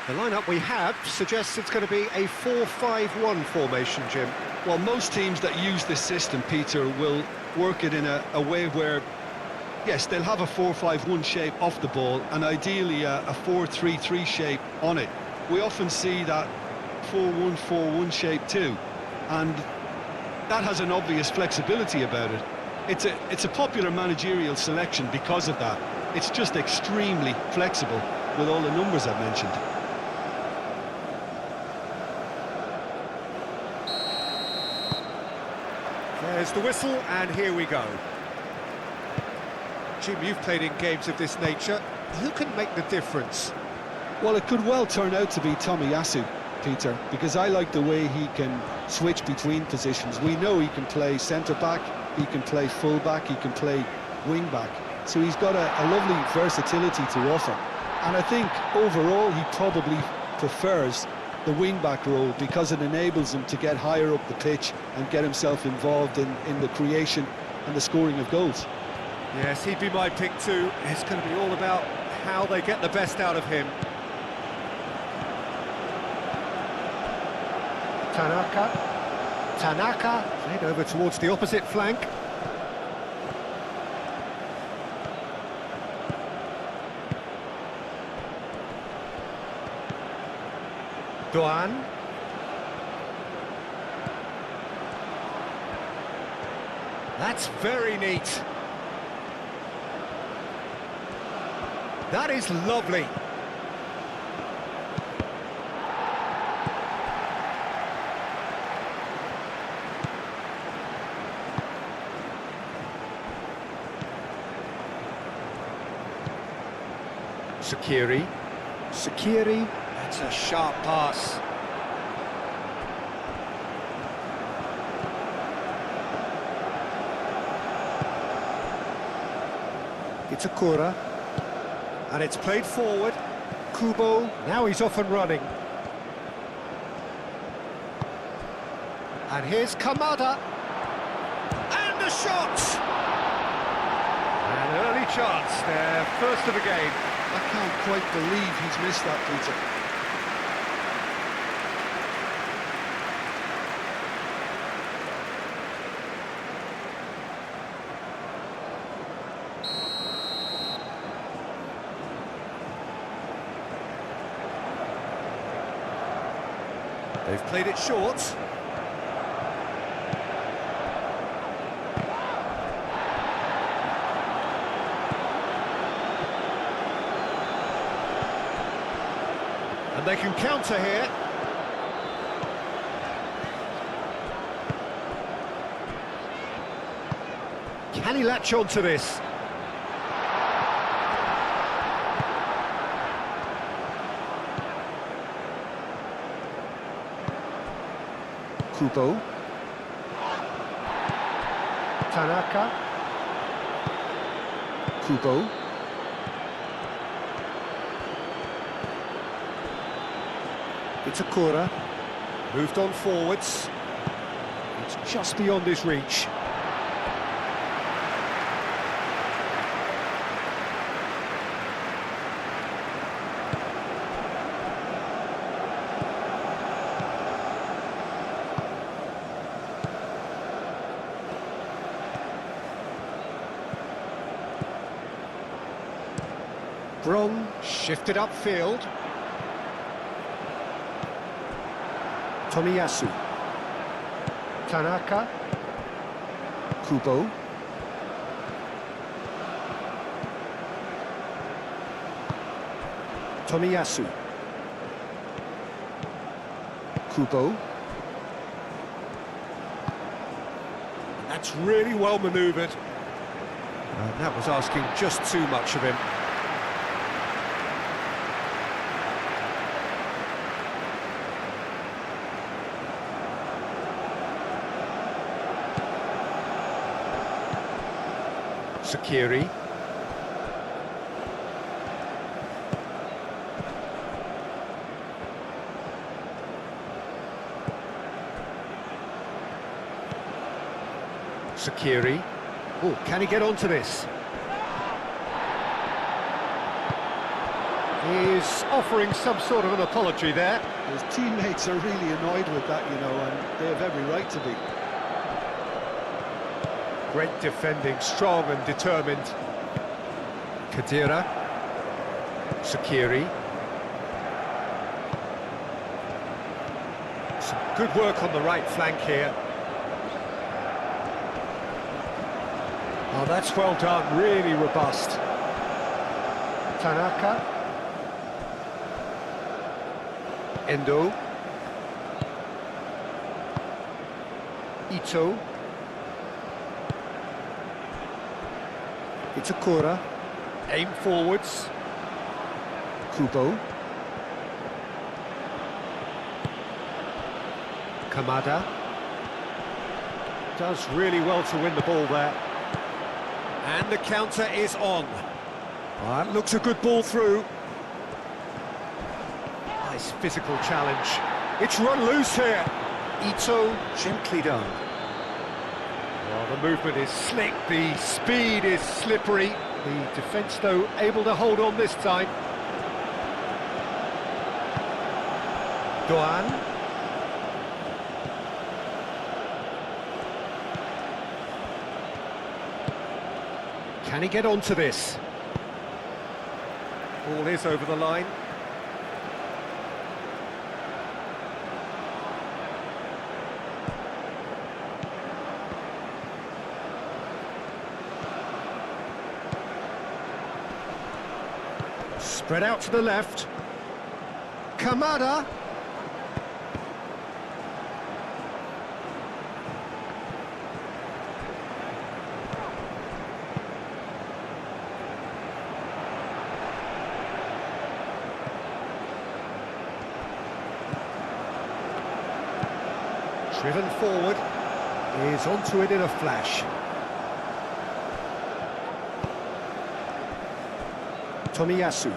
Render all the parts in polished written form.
The lineup we have suggests it's going to be a 4-5-1 formation, Jim. Well, most teams that use this system, Peter, will work it in a way where, yes, they'll have a 4-5-1 shape off the ball and ideally a 4-3-3 shape on it. We often see that 4-1-4-1 shape too, and that has an obvious flexibility about it. It's a popular managerial selection because of that. It's just extremely flexible with all the numbers I've mentioned. There's the whistle, and here we go. Jim, you've played in games of this nature. Who can make the difference? Well, it could well turn out to be Tomiyasu, Peter, because I like the way he can switch between positions. We know he can play centre-back, he can play full-back, he can play wing-back. So he's got a lovely versatility to offer. And I think overall he probably prefers the wing-back role because it enables him to get higher up the pitch and get himself involved in the creation and the scoring of goals. Yes, he'd be my pick too. It's going to be all about how they get the best out of him. Tanaka, played over towards the opposite flank. Doan. That's very neat. That is lovely. Sakiri, that's a sharp pass. It's Akura, and it's played forward. Kubo, now he's off and running. And here's Kamada, and the shot! An early chance, their first of the game. I can't quite believe he's missed that, Peter. They've played it short. And they can counter here. Can he latch on to this? Kubo. Tanaka. Kubo. It's Akura. Moved on forwards. It's just beyond his reach. Brong shifted upfield. Tomiyasu. Tanaka. Kubo. Tomiyasu. Kubo. That's really well manoeuvred. And that was asking just too much of him. Sakiri. Sakiri. Oh, can he get onto this? He's offering some sort of an apology there. His teammates are really annoyed with that, you know, and they have every right to be. Great defending, strong and determined. Khedira. Sakiri. Some good work on the right flank here. Oh, that's well done, really robust. Tanaka. Endo. Ito. Itakura. Aim forwards. Kubo. Kamada. Does really well to win the ball there. And the counter is on. Well, that looks a good ball through. Nice physical challenge. It's run loose here. Ito, gently done. Well, the movement is slick, the speed is slippery. The defence, though, able to hold on this time. Doan. Can he get onto this? Ball is over the line. Spread out to the left. Kamada. Driven forward, is onto it in a flash. Tomiyasu.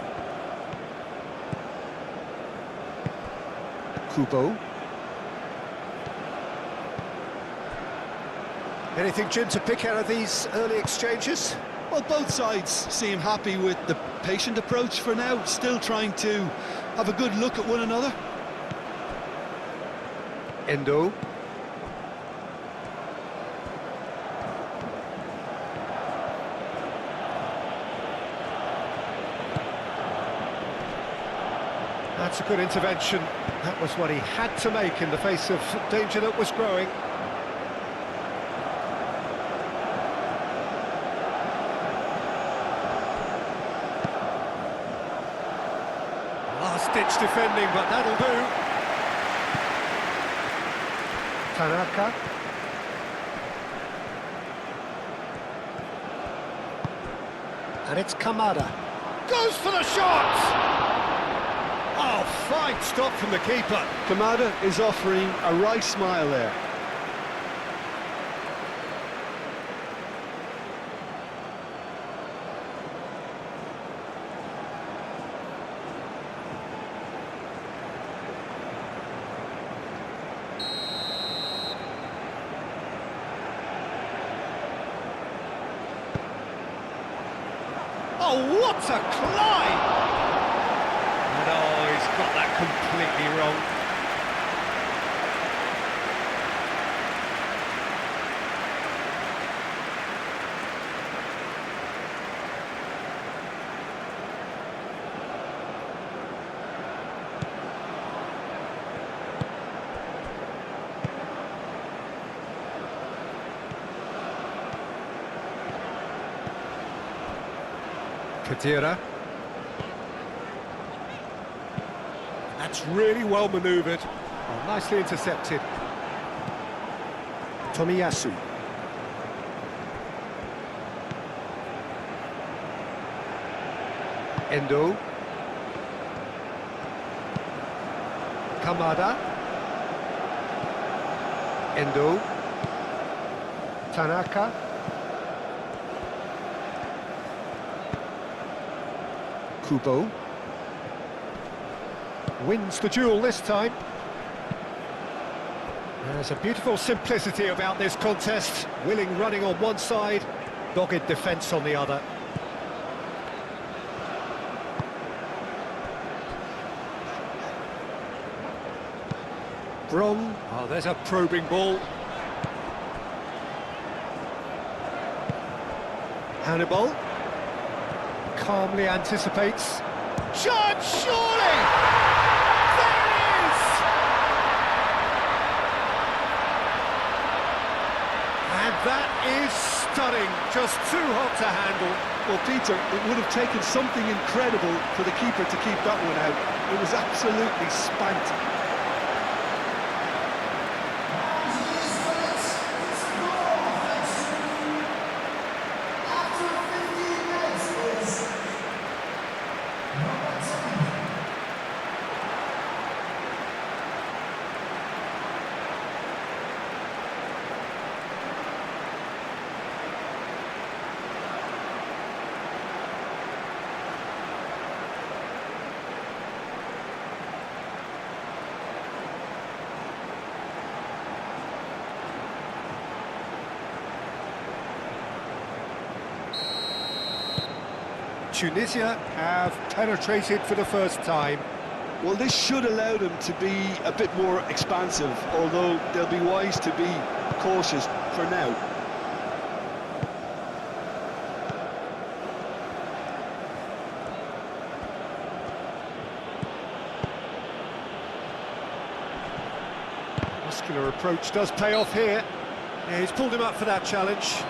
Kubo. Anything, Jim, to pick out of these early exchanges? Well, both sides seem happy with the patient approach for now, still trying to have a good look at one another. Endo. That's a good intervention. That was what he had to make in the face of danger that was growing. Last-ditch defending, but that'll do. Tanaka. And it's Kamada. Goes for the shot! Oh, fine stop from the keeper. Kamada is offering a right smile there. Oh, what a climb! No, he's got that completely wrong. Khedira. That's really well manoeuvred. Oh, nicely intercepted. Tomiyasu. Endo. Kamada. Endo. Tanaka. Kubo. Wins the duel this time. There's a beautiful simplicity about this contest. Willing running on one side, dogged defence on the other. Sprung. Oh, there's a probing ball. Hannibal. Calmly anticipates. Chance, surely! There it is! And that is stunning. Just too hot to handle. Well, Peter, it would have taken something incredible for the keeper to keep that one out. It was absolutely spanked. Tunisia have penetrated for the first time. Well, this should allow them to be a bit more expansive, although they'll be wise to be cautious for now. Muscular approach does pay off here. Yeah, he's pulled him up for that challenge.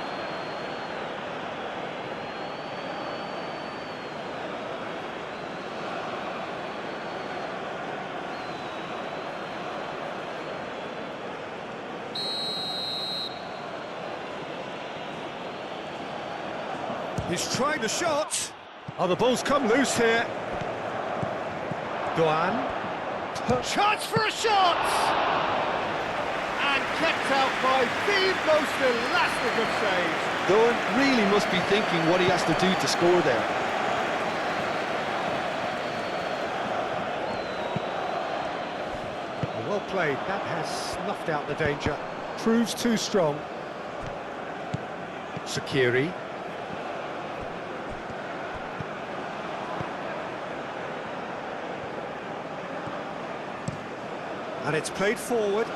He's trying the shot. Oh, the ball's come loose here. Doan. Chance for a shot! And kept out by the most elastic of saves. Doan really must be thinking what he has to do to score there. Well played. That has snuffed out the danger. Proves too strong. Sakiri. And it's played forward.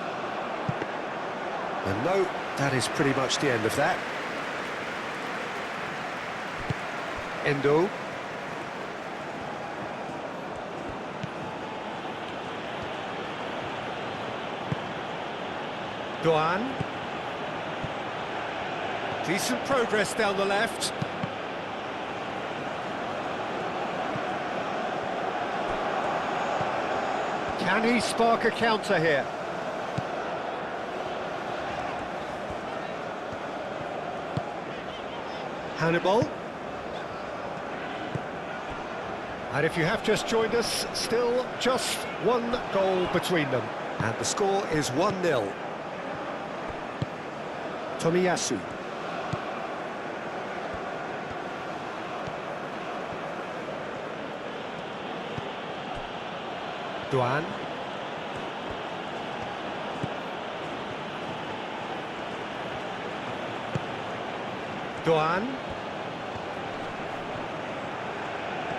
And no, that is pretty much the end of that. Endo. Doan. Decent progress down the left. Can he spark a counter here? Hannibal. And if you have just joined us, still just one goal between them. And the score is 1-0. Tomiyasu. Doan. Doan.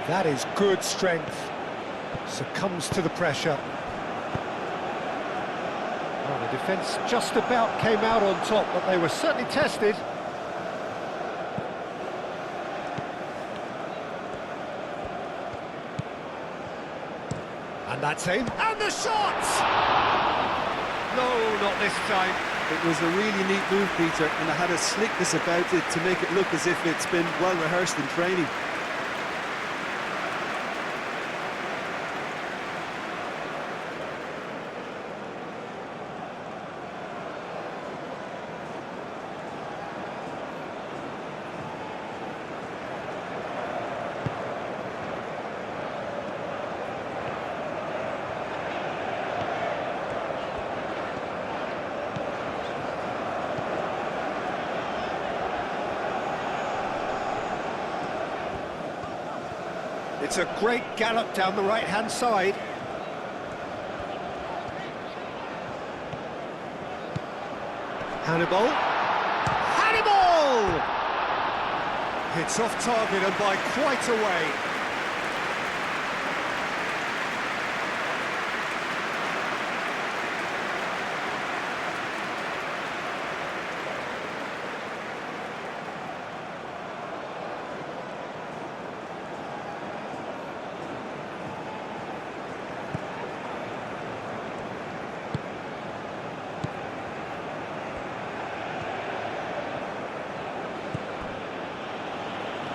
That is good strength. Succumbs to the pressure. Well, the defence just about came out on top, but they were certainly tested. And that's in. And the shot! No, not this time. It was a really neat move, Peter, and it had a slickness about it to make it look as if it's been well rehearsed in training. It's a great gallop down the right-hand side. Hannibal. Hannibal! It's off target and by quite a way.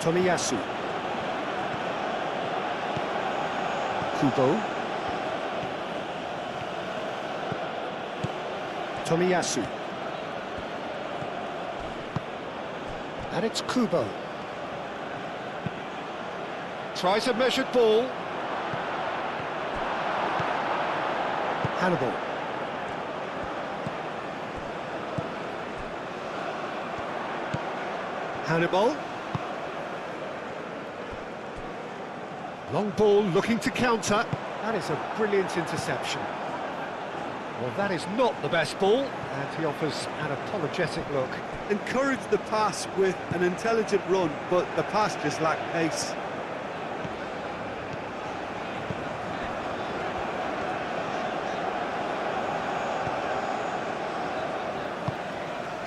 Tomiyasu. Kubo. Tomiyasu. And it's Kubo. Tries a measured ball. Hannibal. Hannibal. Long ball looking to counter. That is a brilliant interception. Well, that is not the best ball, and he offers an apologetic look. Encouraged the pass with an intelligent run, but the pass just lacked pace.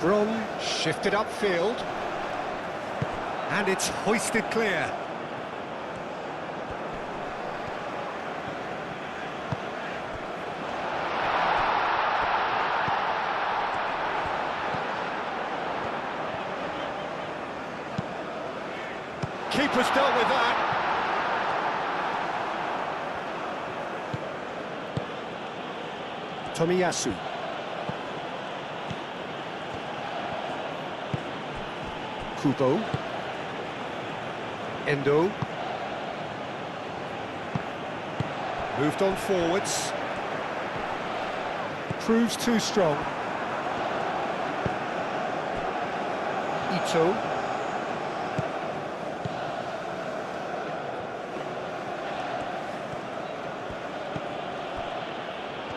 Bron shifted upfield, and it's hoisted clear. Keeper's dealt with that. Tomiyasu. Kubo. Endo. Moved on forwards. Proves too strong. Ito.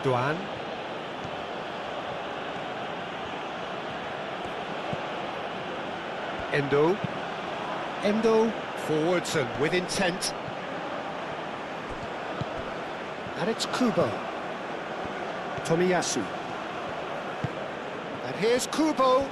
Duan. Endo. Endo forwards and with intent. And it's Kubo. Tomiyasu. And here's Kubo.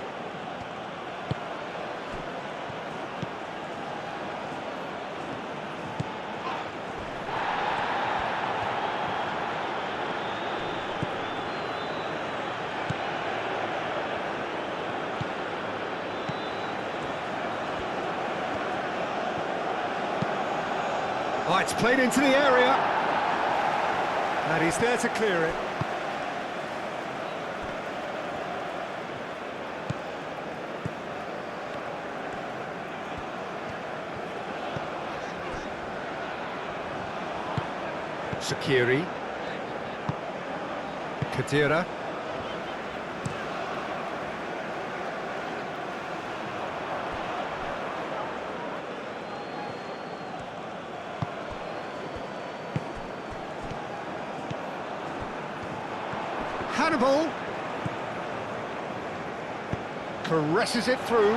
Oh, it's played into the area. And he's there to clear it. Sakiri. Kadira. Hannibal caresses it through.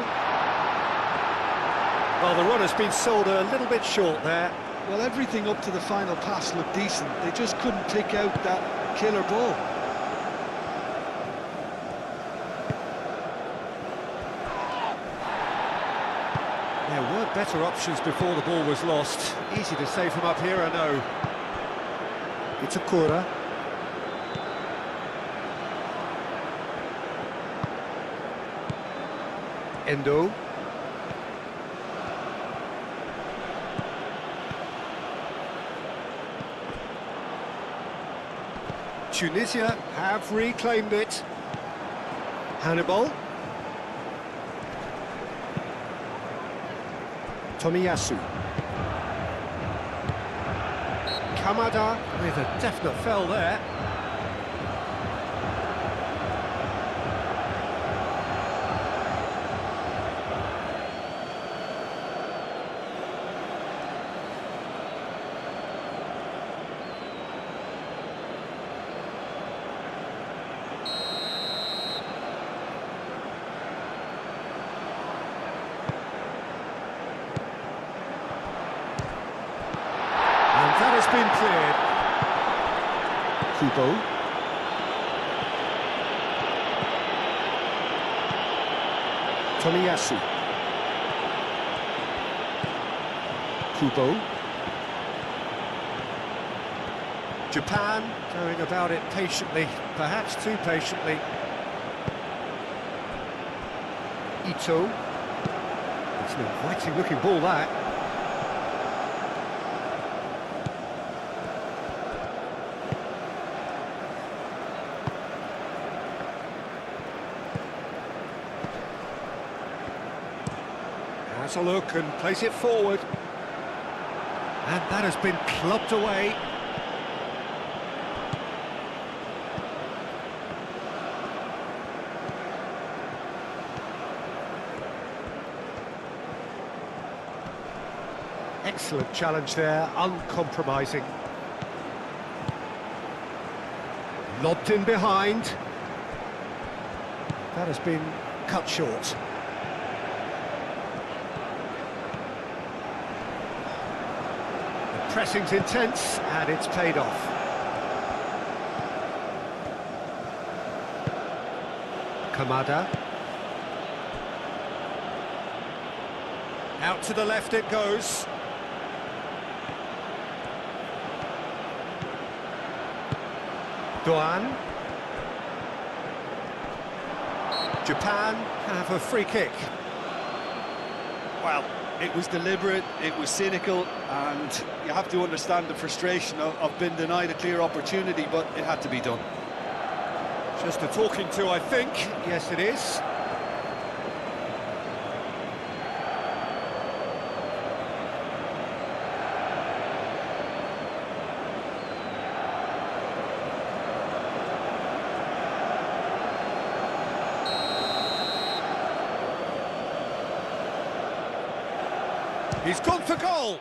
Well, the run has been sold a little bit short there. Well, everything up to the final pass looked decent. They just couldn't pick out that killer ball. There were better options before the ball was lost. Easy to say from up here, I know. Itakura. Endo. Tunisia have reclaimed it. Hannibal. Tomiyasu. Kamada with a definite foul there. That has been cleared. Kubo. Tomiyasu. Kubo. Japan going about it patiently, perhaps too patiently. Ito. It's an inviting looking ball, that. Has a look and plays it forward. And that has been clubbed away. Excellent challenge there, uncompromising. Lobbed in behind. That has been cut short. The pressing's intense, and it's paid off. Kamada. Out to the left it goes. Doan. Japan have a free kick. Well, it was deliberate, it was cynical, and you have to understand the frustration of being denied a clear opportunity, but it had to be done. Just a talking to, I think. Yes, it is. He's gone for goal.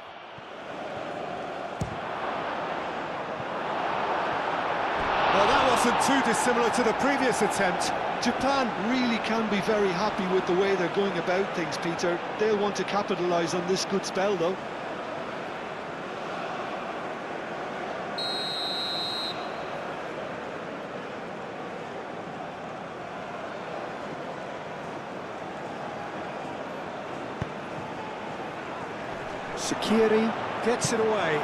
Well, that wasn't too dissimilar to the previous attempt. Japan really can be very happy with the way they're going about things, Peter. They'll want to capitalise on this good spell, though. Sakiri gets it away.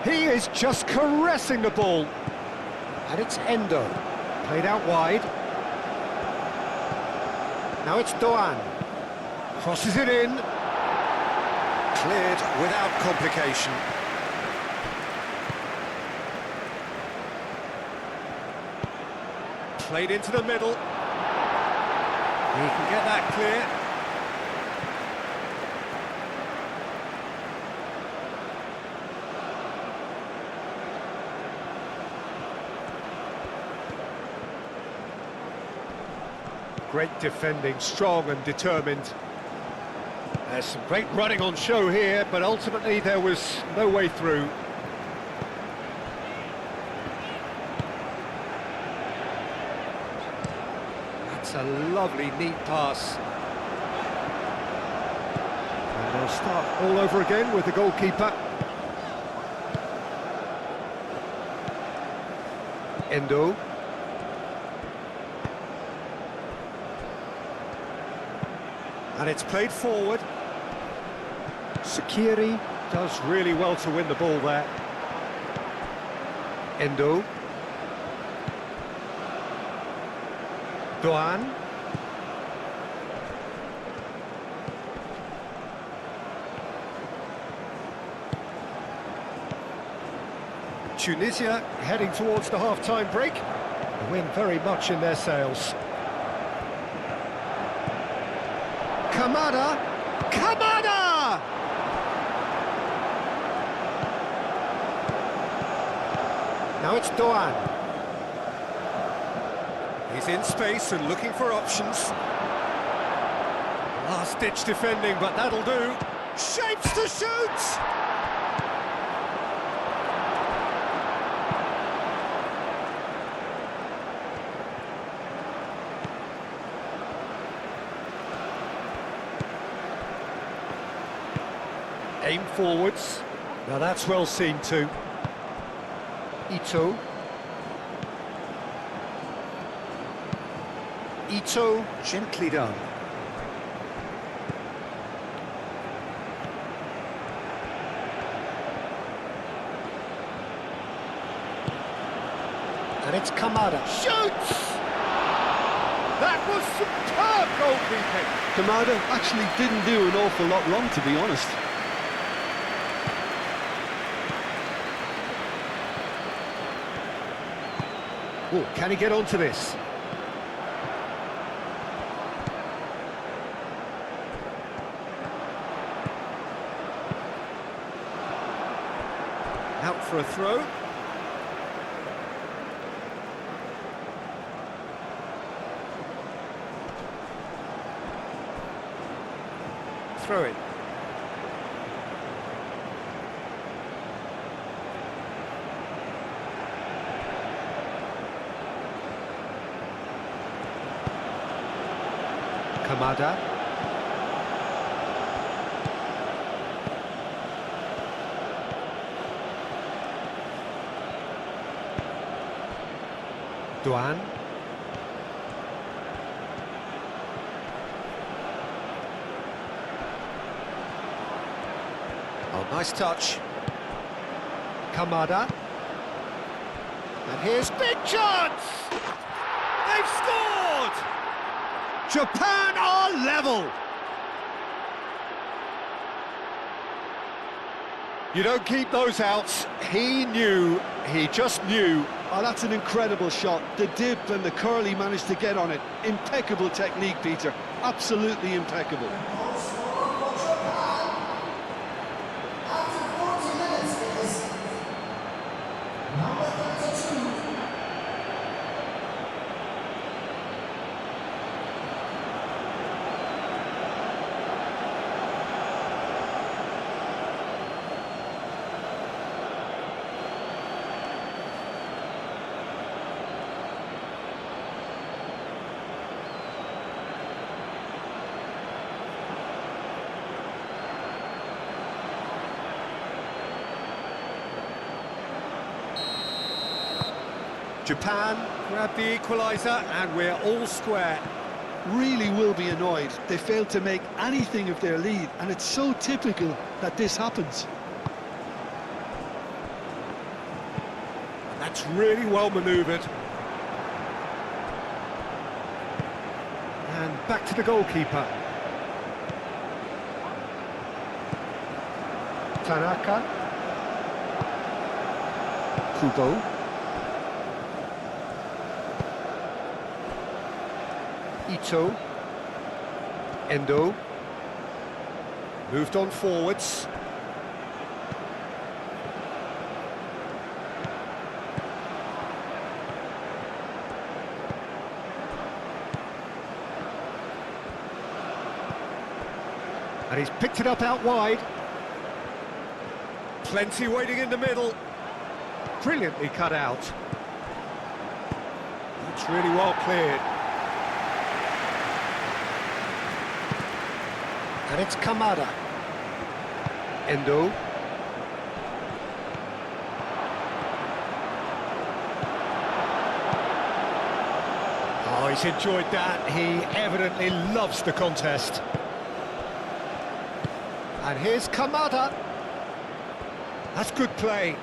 He is just caressing the ball. And it's Endo. Played out wide. Now it's Doan. Crosses it in. Cleared without complication. Played into the middle. He can get that clear. Great defending, strong and determined. There's some great running on show here, but ultimately there was no way through. A lovely, neat pass. And they'll start all over again with the goalkeeper. Endo. And it's played forward. Sakiri does really well to win the ball there. Endo. Doan. Tunisia heading towards the half-time break. The wind very much in their sails. Kamada! Kamada! Now it's Doan. He's in space and looking for options. Last-ditch defending, but that'll do. Shapes to shoot! Aim forwards. Now that's well seen too. Ito. Ito, gently done. And it's Kamada. Shoots! That was superb goalkeeping. Kamada actually didn't do an awful lot wrong, to be honest. Oh, can he get onto this? Out for a throw. Throw it. Kamada. Duan. Oh, nice touch. Kamada. And here's big chance! They've scored! Japan are level! You don't keep those outs. He knew, he just knew. Oh, that's an incredible shot. The dip and the curl he managed to get on it. Impeccable technique, Peter. Absolutely impeccable. Japan grab the equaliser and we're all square. Really will be annoyed. They failed to make anything of their lead, and it's so typical that this happens. That's really well manoeuvred. And back to the goalkeeper. Tanaka. Kubo. Ito. Endo. Moved on forwards. And he's picked it up out wide. Plenty waiting in the middle. Brilliantly cut out. It's really well cleared. And it's Kamada. Endo. Oh, he's enjoyed that. He evidently loves the contest. And here's Kamada. That's good play.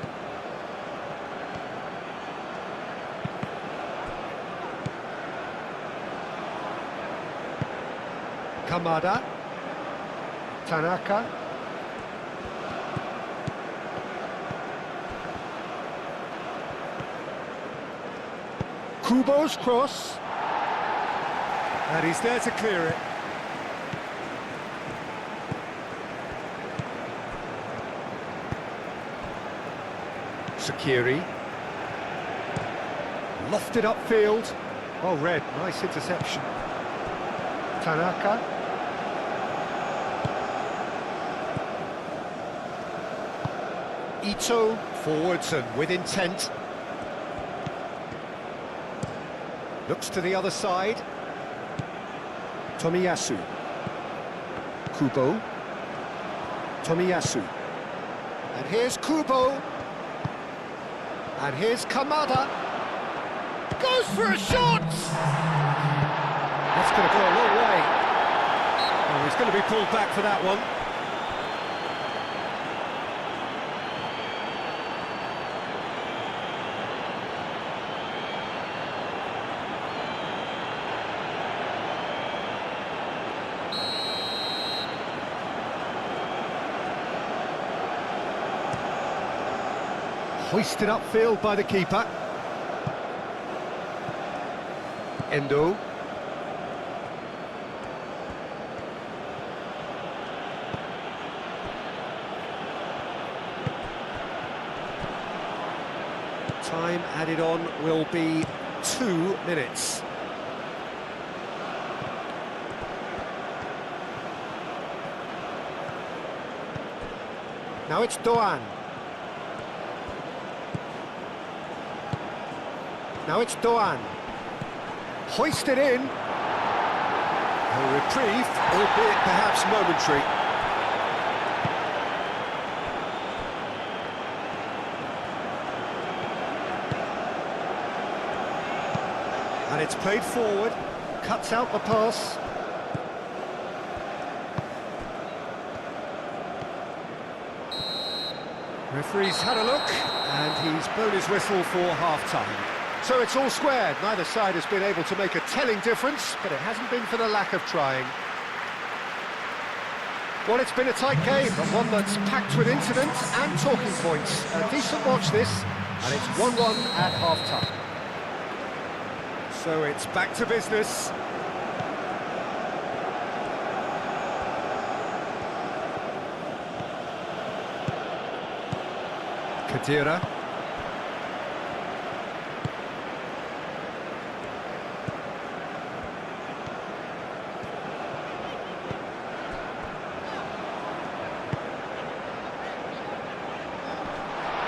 Kamada. Tanaka. Kubo's cross. And he's there to clear it. Sakiri. Lofted upfield. Oh, red. Nice interception. Tanaka. Ito, forwards and with intent. Looks to the other side. Tomiyasu. Kubo. Tomiyasu. And here's Kubo. And here's Kamada. Goes for a shot! That's going to go a long way. Oh, he's going to be pulled back for that one. Hoisted upfield by the keeper. Endo. Time added on will be 2 minutes. Now it's Doan. Now it's Doan. Hoisted in. A reprieve, albeit perhaps momentary. And it's played forward, cuts out the pass. Referee's had a look, and he's blown his whistle for half-time. So it's all squared. Neither side has been able to make a telling difference, but it hasn't been for the lack of trying. Well, it's been a tight game, but one that's packed with incidents and talking points. A decent watch this, and it's 1-1 at half-time. So it's back to business. Kadira.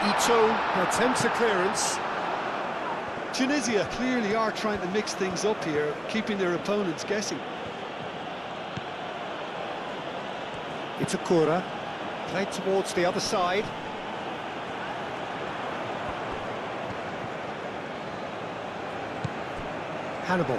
Ito attempts a clearance. Tunisia clearly are trying to mix things up here, keeping their opponents guessing. It's Akura, played towards the other side. Hannibal.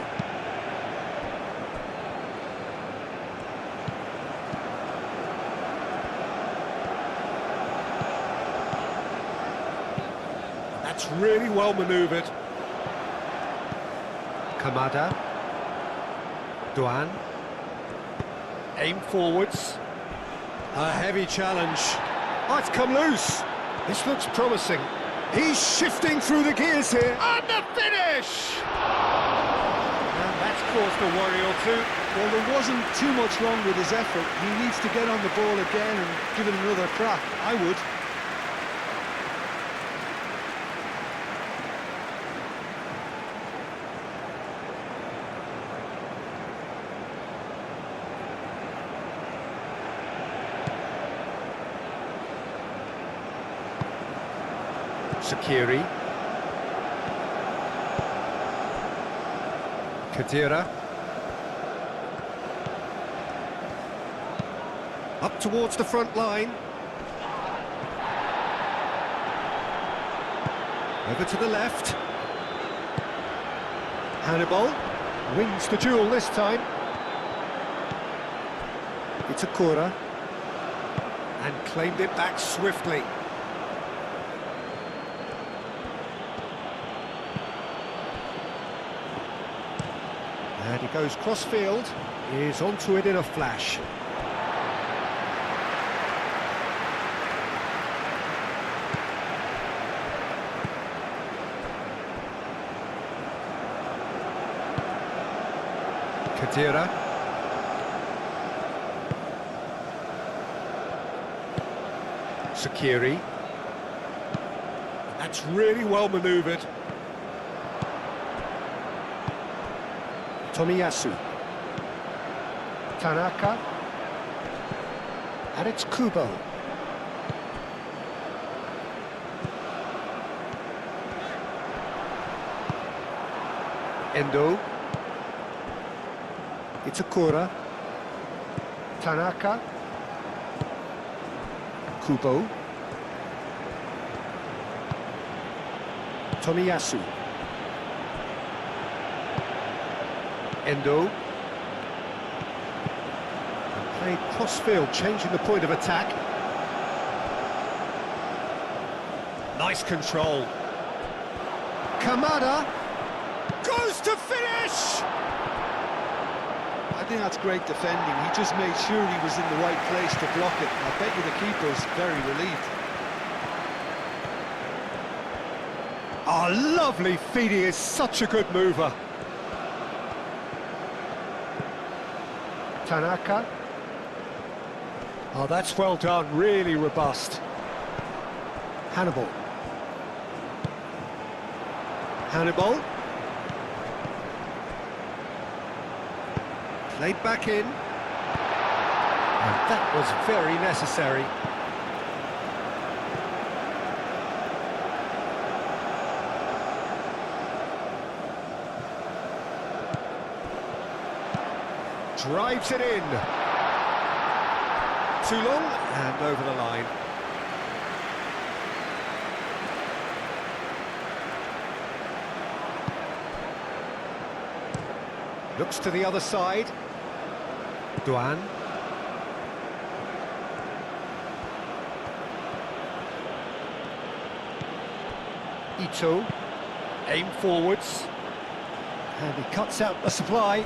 That's really well manoeuvred. Kamada. Duan. Aim forwards. A heavy challenge. Oh, it's come loose. This looks promising. He's shifting through the gears here. And the finish! And that's caused a worry or two. Well, there wasn't too much wrong with his effort. He needs to get on the ball again and give it another crack. I would. Shaqiri. Kadira. Up towards the front line. Over to the left. Hannibal wins the duel this time. It's Akura. And claimed it back swiftly. And he goes cross-field, is onto it in a flash. Kadira. Shaqiri. That's really well manoeuvred. Tomiyasu. Tanaka. And it's Kubo. Endo. It's Akura. Tanaka. Kubo. Tomiyasu. Endo. And played cross-field, changing the point of attack. Nice control. Kamada goes to finish! I think that's great defending. He just made sure he was in the right place to block it. I bet you the keeper's very relieved. Oh, lovely feed, he is such a good mover. Tanaka. Oh, that's well done, really robust. Hannibal. Hannibal. Played back in. And that was very necessary. Drives it in. Too long and over the line. Looks to the other side. Duan. Ito. Aim forwards. And he cuts out the supply.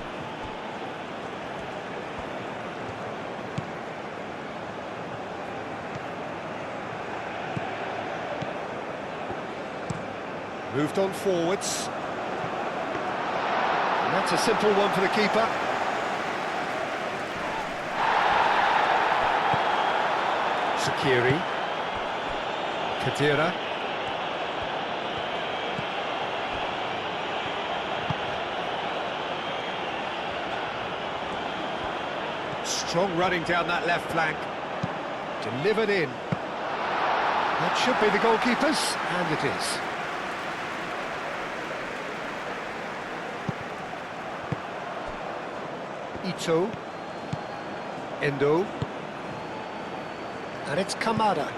Moved on forwards. And that's a simple one for the keeper. Shaqiri. Kadira. Strong running down that left flank. Delivered in. That should be the goalkeeper's, and it is. Ito, Endo, and it's Kamada.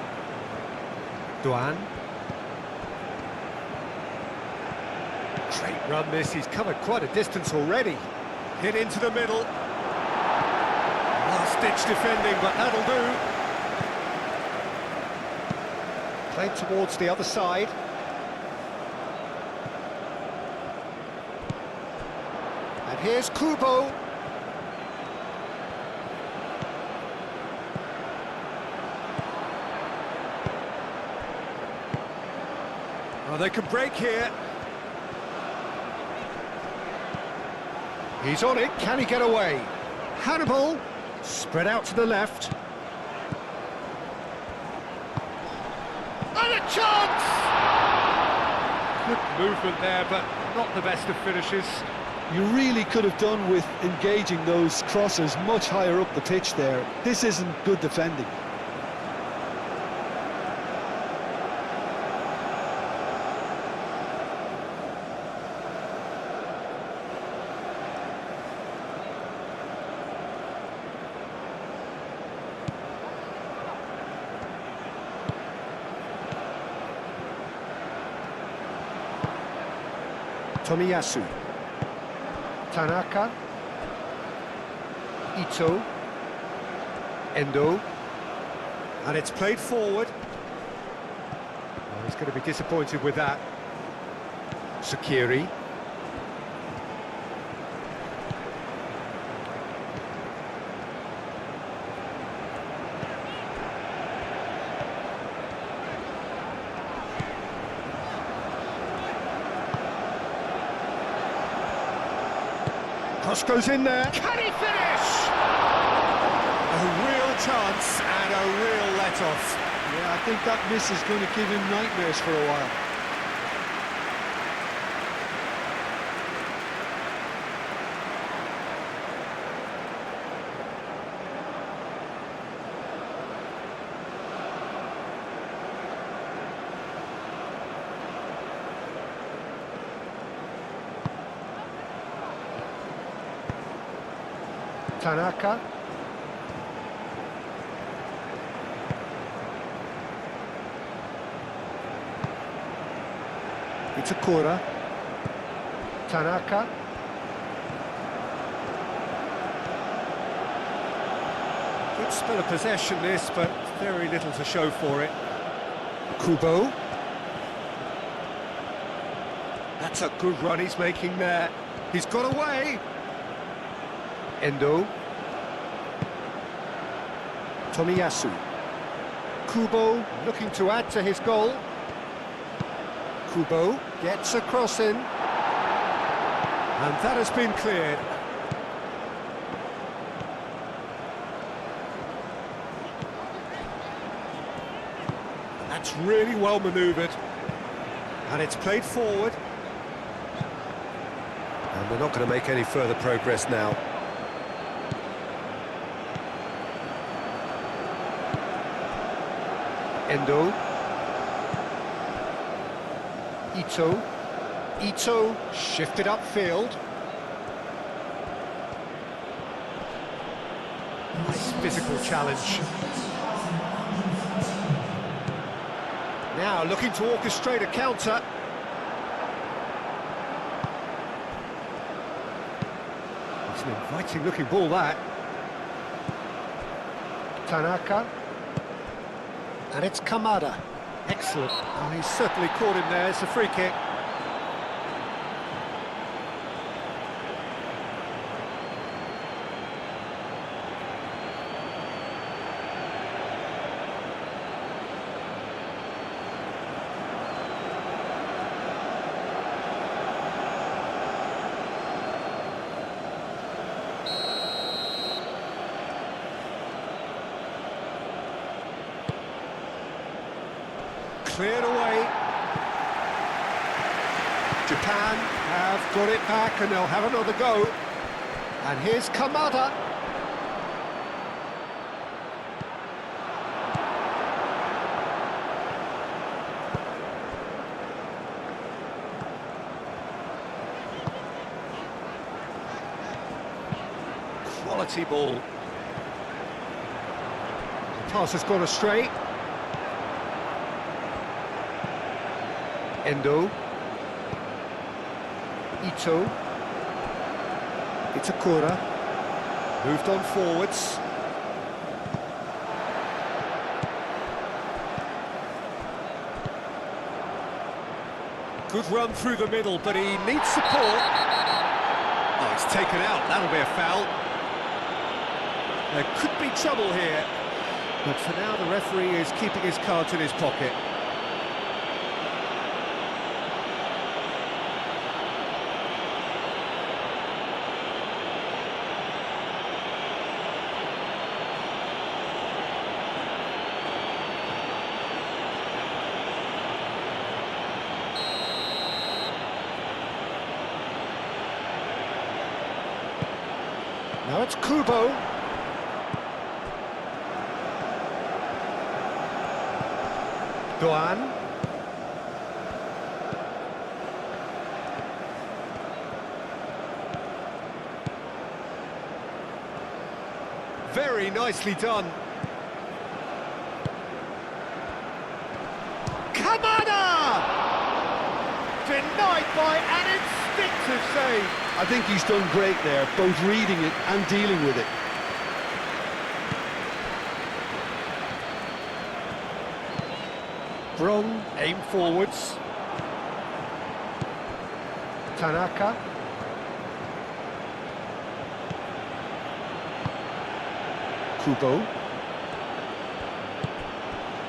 Duan. Great run this, he's covered quite a distance already. Hit into the middle. Last-ditch defending, but that'll do. Played towards the other side. And here's Kubo. Oh, they can break here. He's on it, can he get away? Hannibal, spread out to the left. And a chance! Good movement there, but not the best of finishes. You really could have done with engaging those crosses much higher up the pitch there. This isn't good defending. Tomiyasu. Tanaka. Ito. Endo. And it's played forward. Oh, he's going to be disappointed with that. Shaqiri. Cross goes in there. Can he finish? A real chance and a real let-off. Yeah, I think that miss is going to give him nightmares for a while. Tanaka. Itakura. Tanaka. Good spell of possession this, but very little to show for it. Kubo. That's a good run he's making there. He's got away. Endo. Tomiyasu. Kubo looking to add to his goal. Kubo gets a cross in. And that has been cleared. That's really well manoeuvred. And it's played forward. And they're not going to make any further progress now. Endo. Ito shifted upfield. Nice physical challenge. Now looking to orchestrate a counter. It's an inviting looking ball, that. Tanaka. And it's Kamada. Excellent. Oh, he's certainly caught him there. It's a free kick. Cleared away. Japan have got it back and they'll have another go. And here's Kamada. Quality ball. The pass has gone astray. Endo. Ito. Itakura. Moved on forwards. Good run through the middle, but he needs support. Oh, it's taken out. That'll be a foul. There could be trouble here. But for now, the referee is keeping his cards in his pocket. Now it's Kubo. Doan. Very nicely done. Kamada! Denied by an instinctive save. I think he's done great there, both reading it and dealing with it. Brong, aim forwards. Tanaka. Kubo.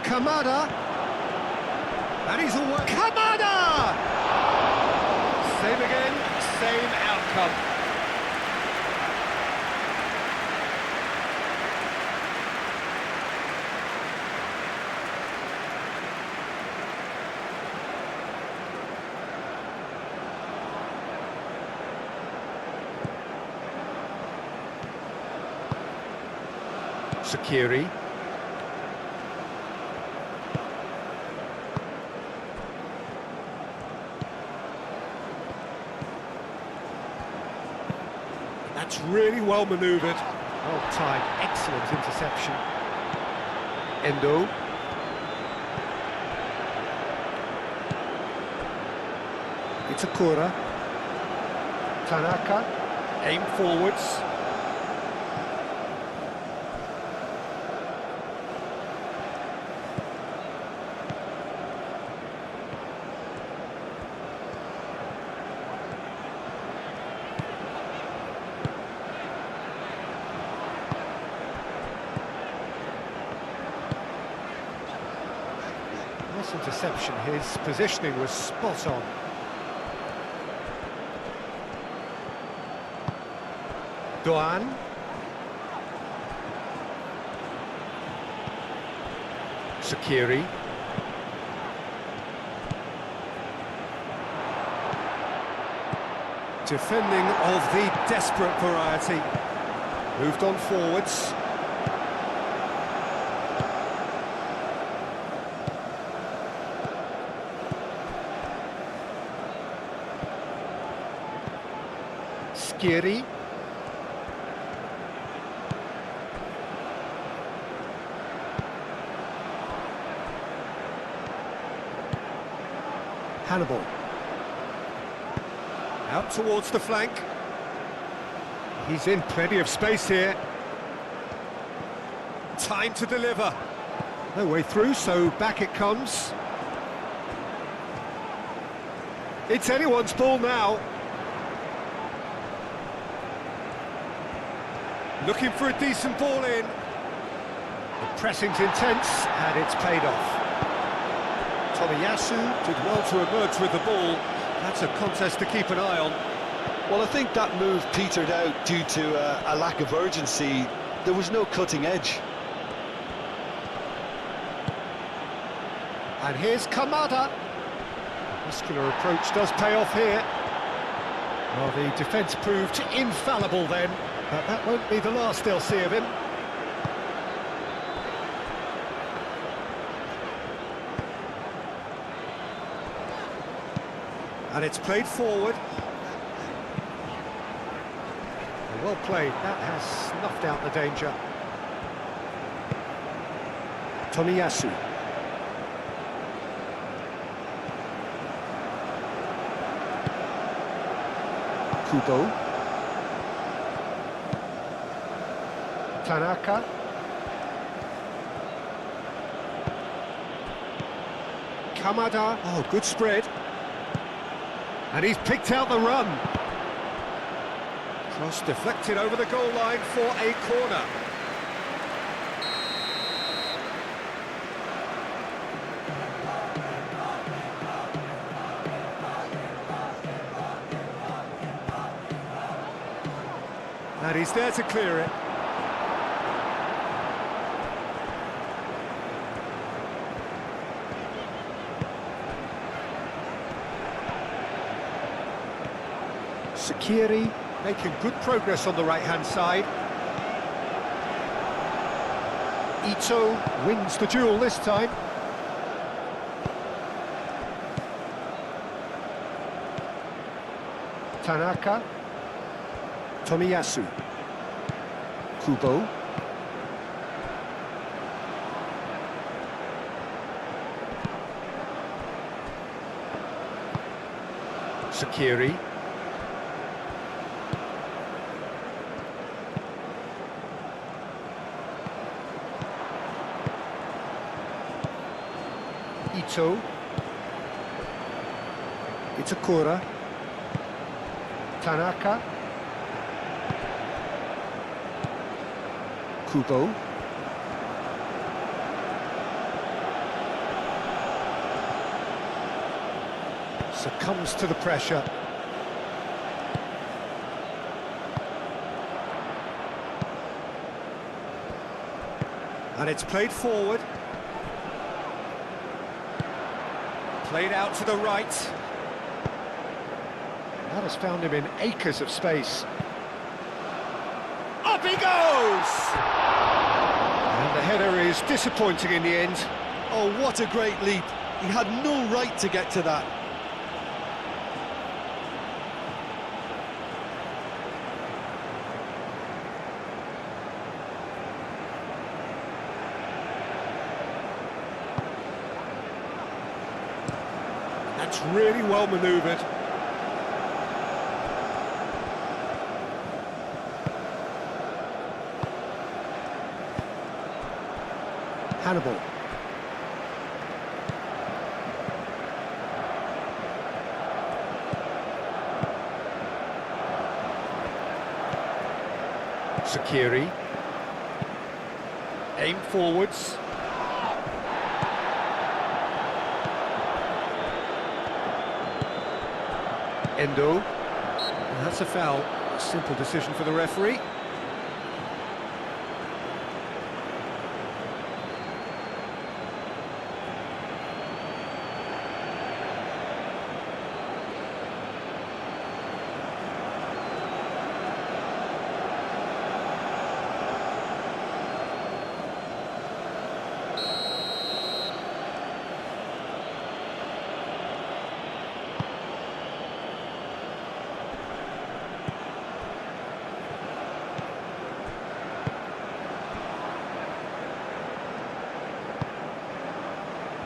Kamada. And he's all Kamada! Same again, same outcome. Sakiri. That's really well manoeuvred. Well timed, excellent interception. Endo. Itakura. Tanaka. Aim forwards. Nice interception, his positioning was spot on. Doan. Sakiri. Defending of the desperate variety. Moved on forwards. Skiri. Hannibal. Out towards the flank. He's in plenty of space here. Time to deliver. No way through, so back it comes. It's anyone's ball now. Looking for a decent ball in. The pressing's intense, and it's paid off. Tomiyasu did well to emerge with the ball. That's a contest to keep an eye on. Well, I think that move petered out due to a lack of urgency. There was no cutting edge. And here's Kamada. Muscular approach does pay off here. Well, the defence proved infallible then, but that won't be the last they'll see of him. And it's played forward. Well played, that has snuffed out the danger. Tomiyasu. Kubo. Tanaka. Kamada. Oh, good spread. And he's picked out the run. Cross deflected over the goal line for a corner. And he's there to clear it. Sakiri making good progress on the right-hand side. Ito wins the duel this time. Tanaka. Tomiyasu. Kubo. Sakiri. Ito. Itakura. Tanaka. Kubo. Succumbs to the pressure. And it's played forward. Played out to the right. That has found him in acres of space. Up he goes! And the header is disappointing in the end. Oh, what a great leap. He had no right to get to that. That's really well manoeuvred. Hannibal. Sakiri. Aim forwards. Endo. And that's a foul. A simple decision for the referee.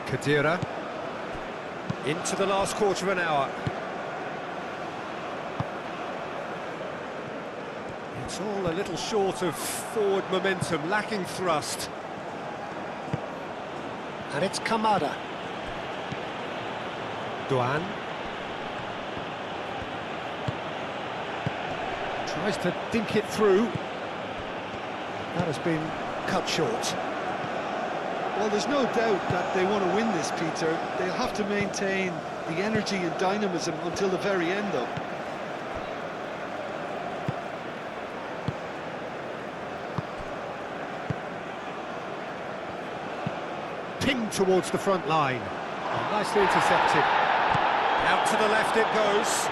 Kadira into the last quarter of an hour. It's all a little short of forward momentum, lacking thrust. And it's Kamada. Duan tries to dink it through. That has been cut short. Well, there's no doubt that they want to win this, Peter. They'll have to maintain the energy and dynamism until the very end, though. Pinged towards the front line. Oh, nicely intercepted. Out to the left it goes.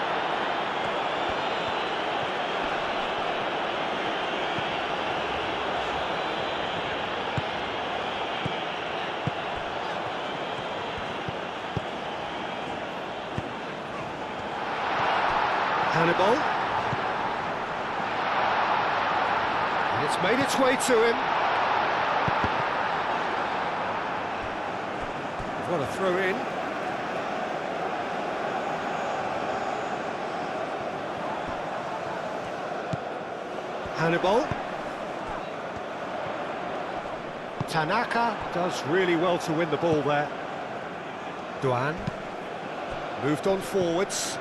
Hannibal. And it's made its way to him. We've got a throw in. Hannibal. Tanaka does really well to win the ball there. Duan moved on forwards.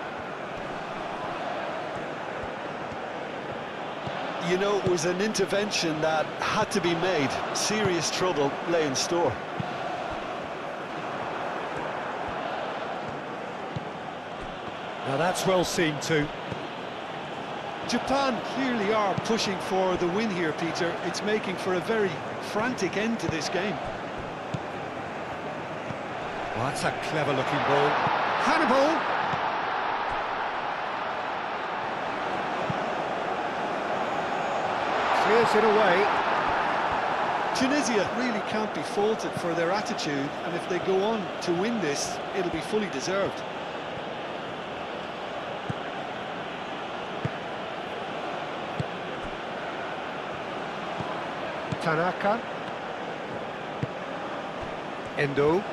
You know, it was an intervention that had to be made. Serious trouble lay in store. Now that's well seen too. Japan clearly are pushing for the win here, Peter. It's making for a very frantic end to this game. Well, that's a clever-looking ball. Hannibal! Clears it away. Tunisia really can't be faulted for their attitude, and if they go on to win this, it'll be fully deserved. Tanaka. Endo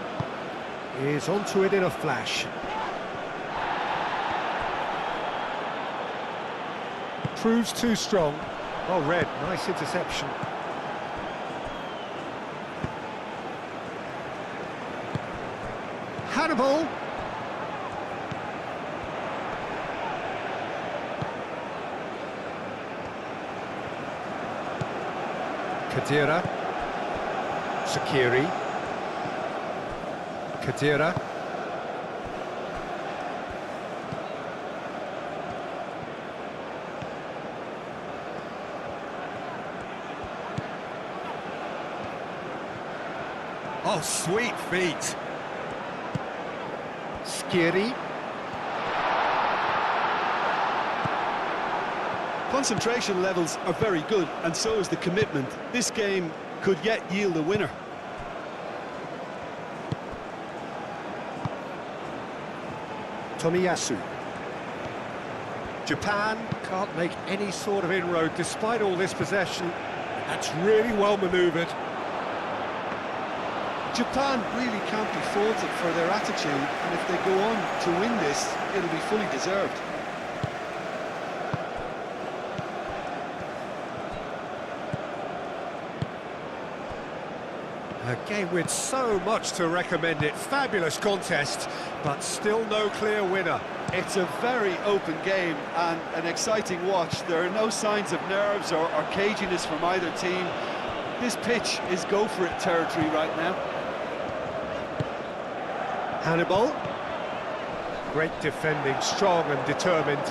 is onto it in a flash. Proves too strong. Oh, Red, nice interception. Hannibal. Kadira. Sakiri. Kadira. Oh, sweet feet. Skiri. Concentration levels are very good, and so is the commitment. This game could yet yield a winner. Tomiyasu. Japan can't make any sort of inroad despite all this possession. That's really well manoeuvred. Japan really can't be faulted for their attitude, and if they go on to win this, it'll be fully deserved. A game with so much to recommend it. Fabulous contest, but still no clear winner. It's a very open game and an exciting watch. There are no signs of nerves or caginess from either team. This pitch is go-for-it territory right now. Hannibal. Great defending, strong and determined.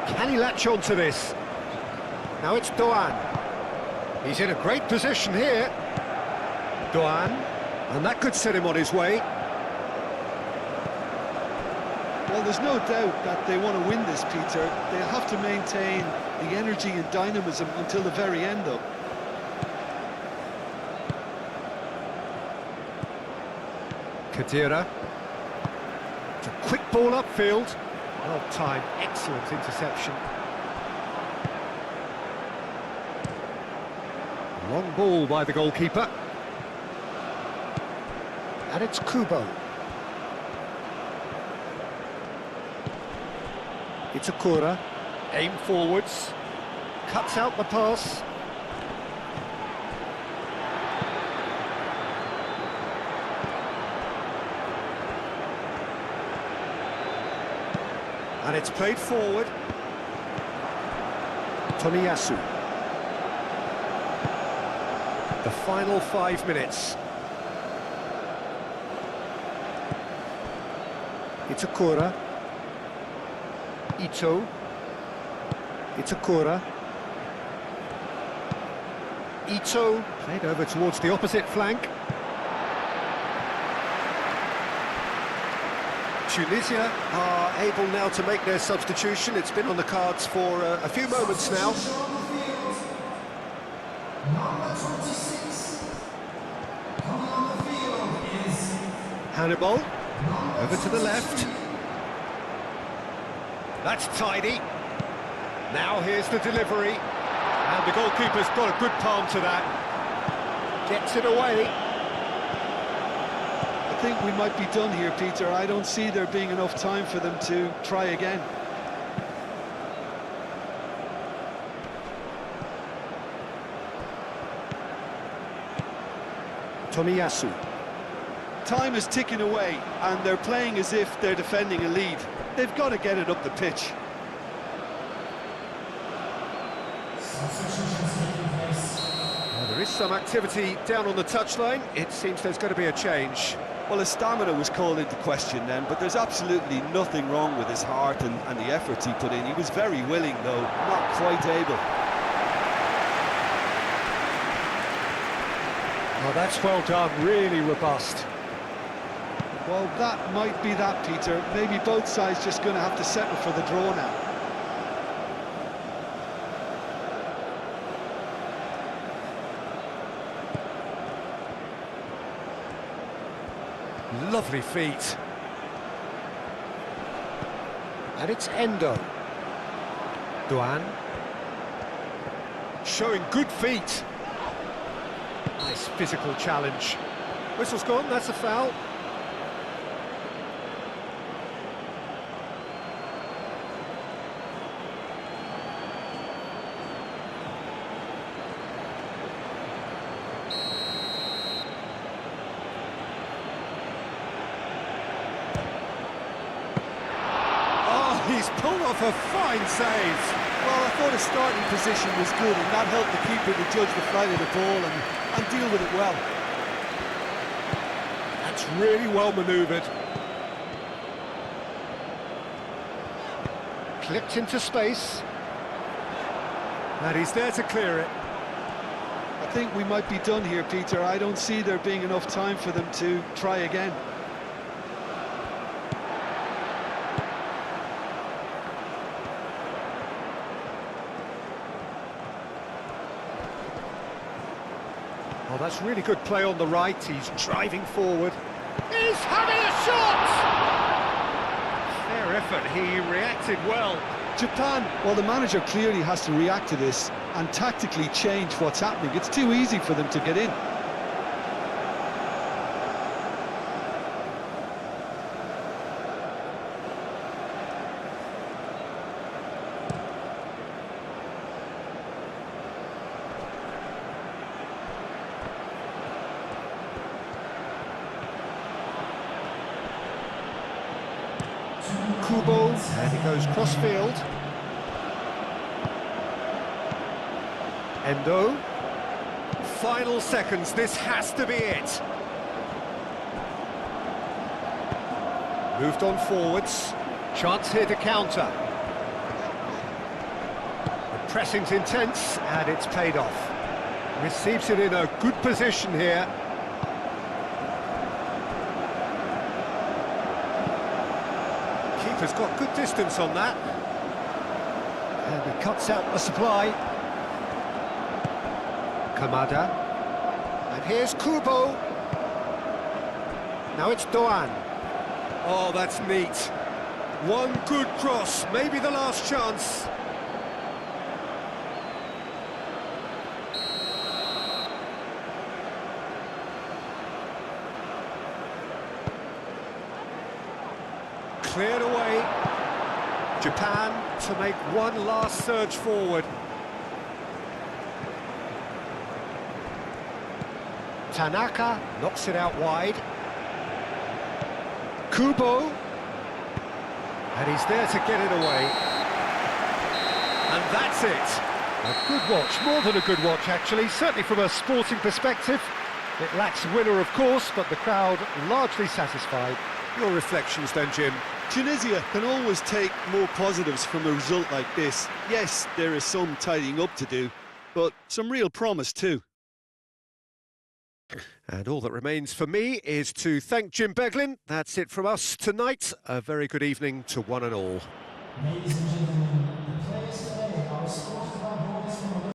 Can he latch on to this? Now it's Doan. He's in a great position here. Doan, and that could set him on his way. Well, there's no doubt that they want to win this, Peter. They'll have to maintain the energy and dynamism until the very end, though. Kadira. It's a quick ball upfield. Well timed, excellent interception. Long ball by the goalkeeper. And it's Kubo. It's Akura. Aim forwards. Cuts out the pass. And it's played forward. Tomiyasu. The final 5 minutes. It's Akura. Ito. It's Akura. Ito played over towards the opposite flank. Tunisia are able now to make their substitution. It's been on the cards for a few moments now. Hannibal, over to the left. That's tidy. Now here's the delivery. And the goalkeeper's got a good palm to that. Gets it away. I think we might be done here, Peter. I don't see there being enough time for them to try again. Tomiyasu. Time is ticking away, and they're playing as if they're defending a lead. They've got to get it up the pitch. Well, there is some activity down on the touchline. It seems there's going to be a change. Well, his stamina was called into question then, but there's absolutely nothing wrong with his heart and the efforts he put in. He was very willing, though, not quite able. Oh, that's well done, really robust. Well, that might be that, Peter. Maybe both sides just going to have to settle for the draw now. Lovely feet. And it's Endo. Doan. Showing good feet. Nice physical challenge. Whistle's gone, that's a foul. He's pulled off a fine save. Well, I thought his starting position was good, and that helped the keeper to judge the flight of the ball and deal with it well. That's really well manoeuvred. Clipped into space. And he's there to clear it. I think we might be done here, Peter. I don't see there being enough time for them to try again. Oh, that's really good play on the right. He's driving forward. He's having a shot! Fair effort. He reacted well. Japan, well, the manager clearly has to react to this and tactically change what's happening. It's too easy for them to get in. Kubo, and he goes cross-field. Endo. Final seconds, this has to be it. Moved on forwards. Chance here to counter. The pressing's intense, and it's paid off. Receives it in a good position here. Keeper's got good distance on that. And he cuts out the supply. Kamada. And here's Kubo. Now it's Doan. Oh, that's neat. One good cross, maybe the last chance. Cleared away. Japan to make one last surge forward. Tanaka knocks it out wide. Kubo. And he's there to get it away. And that's it. A good watch, more than a good watch actually, certainly from a sporting perspective. It lacks winner of course, but the crowd largely satisfied. Your reflections then, Jim? Tunisia can always take more positives from a result like this. Yes, there is some tidying up to do, but some real promise too. And all that remains for me is to thank Jim Beglin. That's it from us tonight. A very good evening to one and all. Ladies and gentlemen, the players